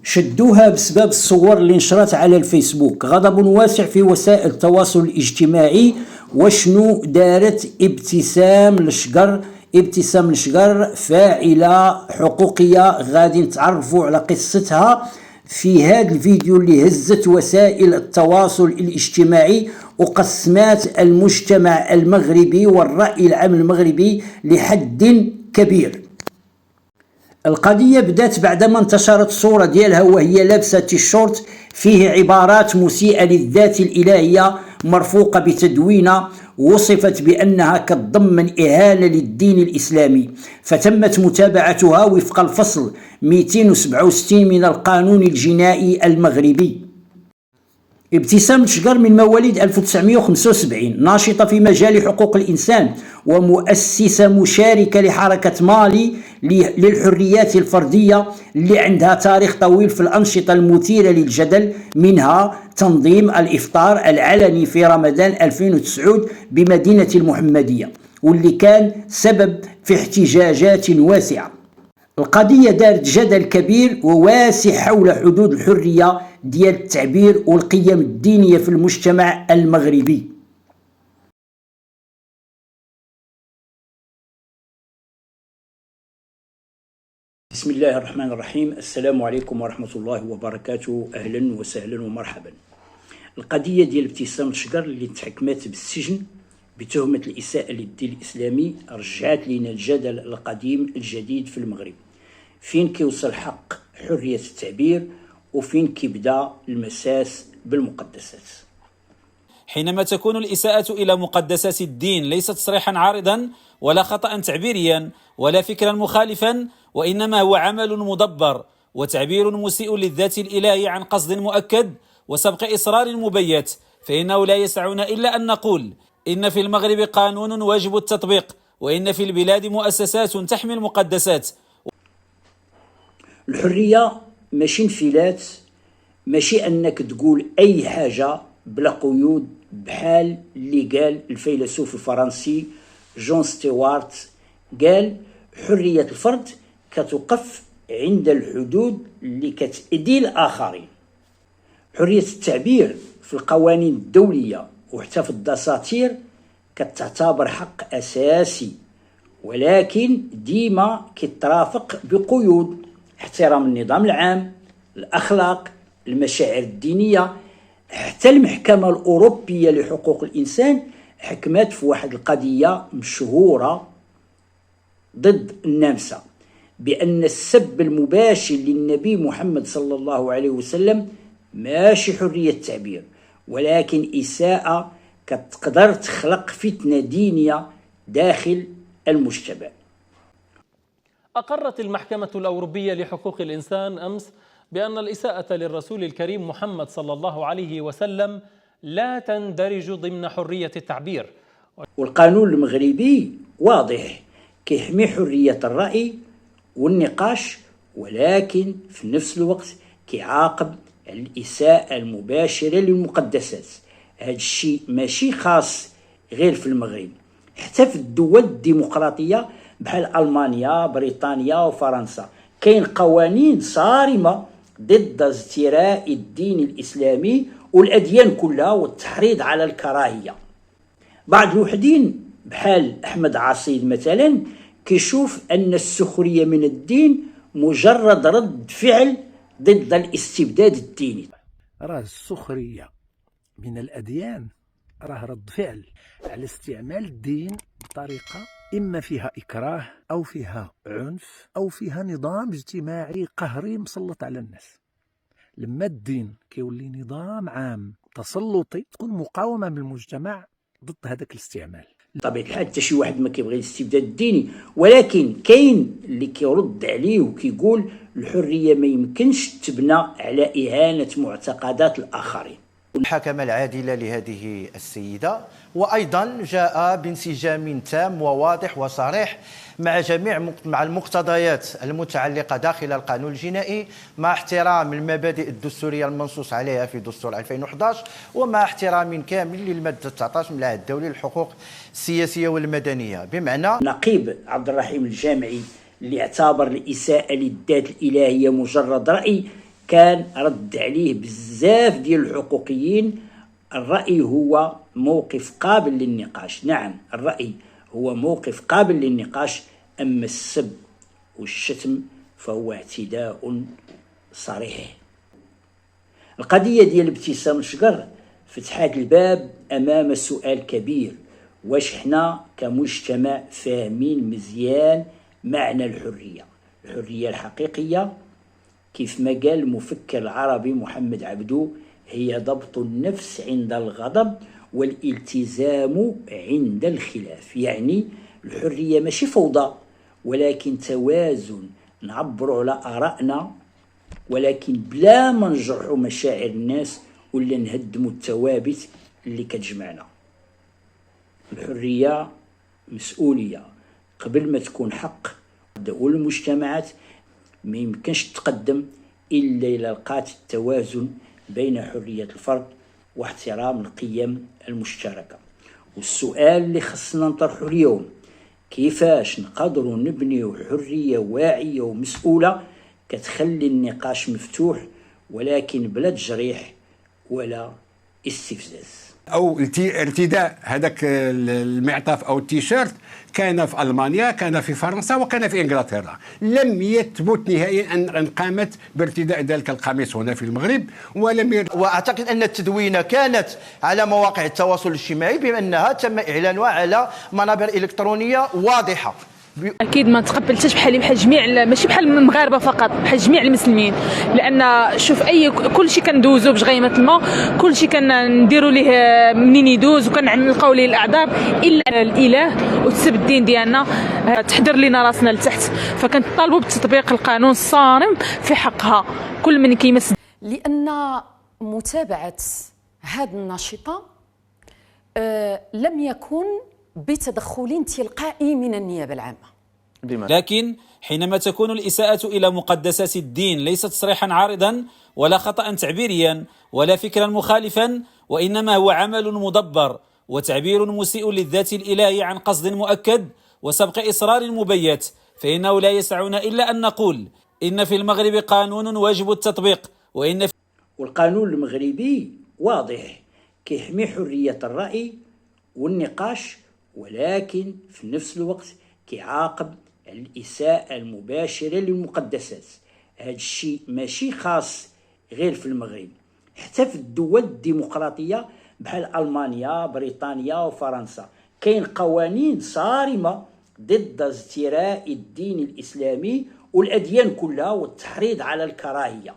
شدوها بسبب الصور اللي نشرت على الفيسبوك. غضب واسع في وسائل التواصل الاجتماعي. وشنو دارت ابتسام الشقر فاعلة حقوقية، غادي نتعرفوا على قصتها في هذا الفيديو اللي هزت وسائل التواصل الاجتماعي وقسمات المجتمع المغربي والرأي العام المغربي لحد كبير. القضية بدات بعدما انتشرت صورة ديالها وهي لابسة تيشورت فيه عبارات مسيئة للذات الإلهية مرفوقة بتدوينة وصفت بأنها كتضمن إهانة للدين الإسلامي، فتمت متابعتها وفق الفصل 267 من القانون الجنائي المغربي. ابتسام الشقر من مواليد 1975، ناشطة في مجال حقوق الإنسان ومؤسسة مشاركة لحركة مالي للحريات الفردية اللي عندها تاريخ طويل في الأنشطة المثيرة للجدل، منها تنظيم الإفطار العلني في رمضان 2009 بمدينة المحمدية واللي كان سبب في احتجاجات واسعة. القضية دارت جدل كبير وواسع حول حدود الحرية ديال التعبير والقيم الدينية في المجتمع المغربي. بسم الله الرحمن الرحيم. السلام عليكم ورحمة الله وبركاته. أهلا وسهلا ومرحبا. القضية ديال ابتسام الشقر اللي تحكمت بالسجن بتهمة الإساءة للدين الإسلامي رجعت لنا الجدل القديم الجديد في المغرب، فين كيوصل حق حرية التعبير وفين كيبدا المساس بالمقدسات. حينما تكون الإساءة إلى مقدسات الدين ليست تصريحا عارضا ولا خطأ تعبيريا ولا فكرا مخالفا، وإنما هو عمل مدبر وتعبير مسيء للذات الإلهي عن قصد مؤكد وسبق إصرار مبيت، فإنه لا يسعنا إلا أن نقول إن في المغرب قانون واجب التطبيق، وإن في البلاد مؤسسات تحمي المقدسات. الحرية ماشي انفلات، ماشي أنك تقول أي حاجة بلا قيود، بحال اللي قال الفيلسوف الفرنسي جون ستيوارت، قال حرية الفرد كتوقف عند الحدود اللي كتأذي الآخرين. حرية التعبير في القوانين الدولية وحتى في الدساتير كتعتبر حق أساسي، ولكن ديما كترافق بقيود: احترام النظام العام، الأخلاق، المشاعر الدينية. حتى المحكمة الأوروبية لحقوق الإنسان حكمت في واحد القضية مشهورة ضد النمسا بأن السب المباشر للنبي محمد صلى الله عليه وسلم ماشي حرية تعبير، ولكن إساءة كتقدر تخلق فتنة دينية داخل المجتمع. أقرت المحكمة الأوروبية لحقوق الإنسان أمس بأن الإساءة للرسول الكريم محمد صلى الله عليه وسلم لا تندرج ضمن حرية التعبير. والقانون المغربي واضح، كيحمي حرية الرأي والنقاش، ولكن في نفس الوقت كيعاقب على الإساءة المباشرة للمقدسات. هذا الشيء ماشي خاص غير في المغرب، حتى في الدول الديمقراطية بحال ألمانيا، بريطانيا وفرنسا كاين قوانين صارمة ضد ازدراء الدين الإسلامي والأديان كلها والتحريض على الكراهية. بعض الوحدين بحال أحمد عصيد مثلا كيشوف أن السخرية من الدين مجرد رد فعل ضد الاستبداد الديني. راه السخرية من الأديان راه رد فعل على استعمال الدين بطريقة إما فيها إكراه أو فيها عنف أو فيها نظام اجتماعي قهري مسلط على الناس. لما الدين كيولي نظام عام تسلطي تكون مقاومة من المجتمع ضد هذاك الاستعمال. بطبيعة الحال حتى شي واحد ما كيبغي الاستبداد الديني، ولكن كاين اللي كيرد عليه وكيقول الحرية ما يمكنش تبنى على إهانة معتقدات الآخرين. المحاكمة العادلة لهذه السيدة، وأيضا جاء بانسجام تام وواضح وصريح مع المقتضيات المتعلقة داخل القانون الجنائي، مع احترام المبادئ الدستورية المنصوص عليها في دستور 2011 ومع احترام كامل للمادة 19 من العهد الدولي للحقوق السياسية والمدنية. بمعنى نقيب عبد الرحيم الجامعي اللي اعتبر الإساءة للذات الإلهية مجرد رأي كان رد عليه بزاف ديال الحقوقيين. الرأي هو موقف قابل للنقاش، نعم الرأي هو موقف قابل للنقاش، أما السب والشتم فهو اعتداء صريح. القضية ديال ابتسام الشقر فتحت الباب أمام سؤال كبير: واش حنا كمجتمع فاهمين مزيان معنى الحرية؟ الحرية الحقيقية كيف ما قال المفكر العربي محمد عبدو هي ضبط النفس عند الغضب والالتزام عند الخلاف. يعني الحرية ماشي فوضى، ولكن توازن، نعبر على آرائنا ولكن بلا ما نجرحوا مشاعر الناس ولا نهدموا الثوابت اللي كتجمعنا. الحرية مسؤولية قبل ما تكون حق، والمجتمعات ما يمكنش تقدم إلا إذا لقات التوازن بين حرية الفرد واحترام القيم المشتركة. والسؤال اللي خصنا نطرحه اليوم: كيفاش نقدروا نبنيو حرية واعية ومسؤولة كتخلي النقاش مفتوح ولكن بلا تجريح ولا استفزاز؟ او ارتداء هذاك المعطف او التيشيرت كان في المانيا، كان في فرنسا، وكان في انجلترا. لم يثبت نهائيا ان قامت بارتداء ذلك القميص هنا في المغرب، واعتقد ان التدوينه كانت على مواقع التواصل الاجتماعي بانها تم اعلانها على منابر الكترونيه واضحه. اكيد ما تقبلتش بحال جميع، ماشي بحال المغاربه فقط، بحال جميع المسلمين، لان شوف كل شيء كندوزو باش غيمه الماء، كل شيء كنديروا ليه منين يدوز وكنلقاو ليه الاعذار الا الاله وتسب الدين ديالنا تحضر لنا راسنا لتحت. فكنطالبوا بتطبيق القانون الصارم في حقها كل من كيمس. لان متابعه هذه الناشطه لم يكن بتدخل تلقائي من النيابة العامة. لكن حينما تكون الإساءة إلى مقدسات الدين ليست تصريحا عارضا ولا خطأ تعبيريا ولا فكرا مخالفا، وإنما هو عمل مدبر وتعبير مسيء للذات الإلهي عن قصد مؤكد وسبق إصرار مبيت، فإنه لا يسعنا إلا أن نقول إن في المغرب قانون واجب التطبيق، والقانون المغربي واضح كيحمي حرية الرأي والنقاش، ولكن في نفس الوقت كيعاقب الإساءة المباشرة للمقدسات. هذا الشيء ماشي خاص غير في المغرب، حتى في الدول الديمقراطية بحال ألمانيا، بريطانيا وفرنسا كاين قوانين صارمة ضد ازدراء الدين الإسلامي والأديان كلها والتحريض على الكراهية.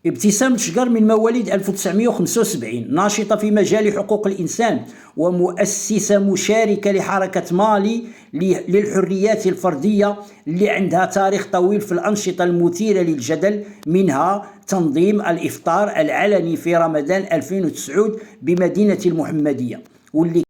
ابتسام الشقر من مواليد 1975، ناشطة في مجال حقوق الإنسان ومؤسسة مشاركة لحركة مالي للحريات الفردية اللي عندها تاريخ طويل في الأنشطة المثيرة للجدل، منها تنظيم الإفطار العلني في رمضان 2009 بمدينة المحمدية، واللي